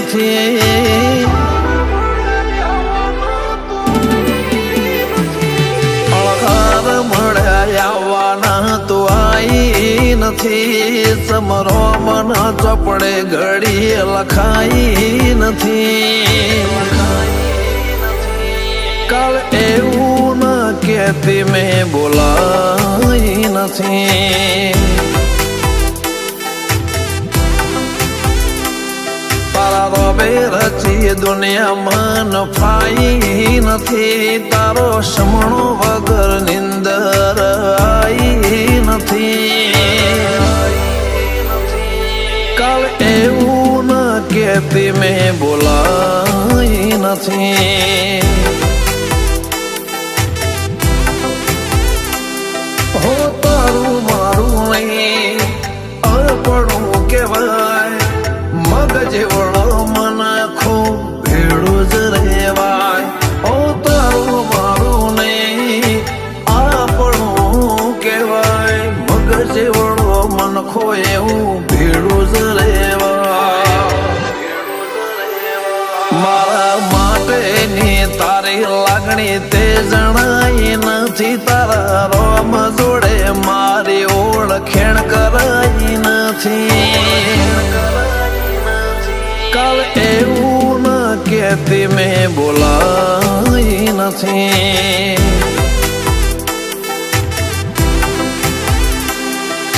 નથી. અળઘાર મળ્યા આવવાના તો આઈ નથી. સમરો મન ચોપડે ઘડી લખાઈ નથી. કાલ એવું ન કહેતી મેં બોલાઈ નથી. તારા રોબે રચી દુનિયામાં નફાઈ નથી. તારો સમણો વગર નિંદર આઈ નથી. કાલ એવું ન કહેતી મેં બોલાઈ નથી. હો તારું મારું નહીં અર્પણું કહેવાય. મગજ વળો મન આખું ભેળું જ રહેવાય. હો તારું મારું નહીં આપણું કહેવાય. મગજ વળો મન ખો એવું ભેળું જ રહેવાય. મારા માટેની તારી લાગણી તે જણાઈ નથી. તારા રોમ જોડે મારી ઓળખેણ કરાઈ નથી. કાલ એવું ન કહેતી મેં બોલાઈ નથી.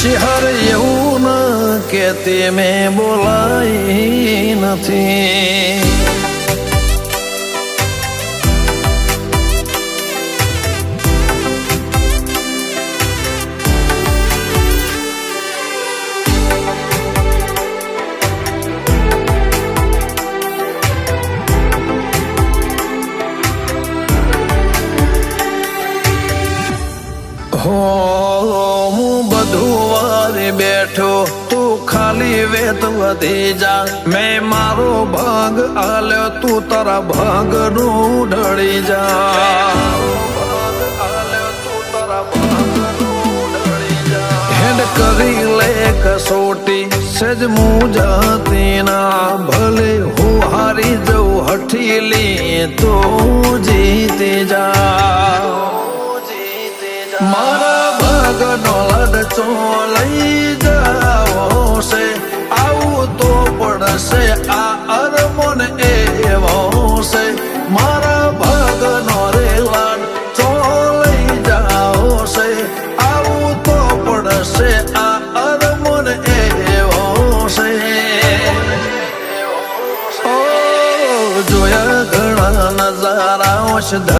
ચહેર એવું ન કહેતી મેં બોલાઈ નથી. હું બધું વારી બેઠો તું ખાલી વેત વધી જા. મેં મારો ભાગ આલ્યો તું તારા ભાગ નું ઢળી જા. હેડ કરી લે કસોટી સેજ મુજાતી ના. ભલે હું હારી જઉં હઠીલી તો જીતી જા. મારા ભાગનો લડચો લઈ જાઓ છે. આવું તો પડશે આ અરમોન એવો છે. મારા ભાગનો રે લડચો લઈ જાઓ છે. આવું તો પડશે આ અરમોન એવો છે. ઓ જોયા ઘણા નજારાઓ છે.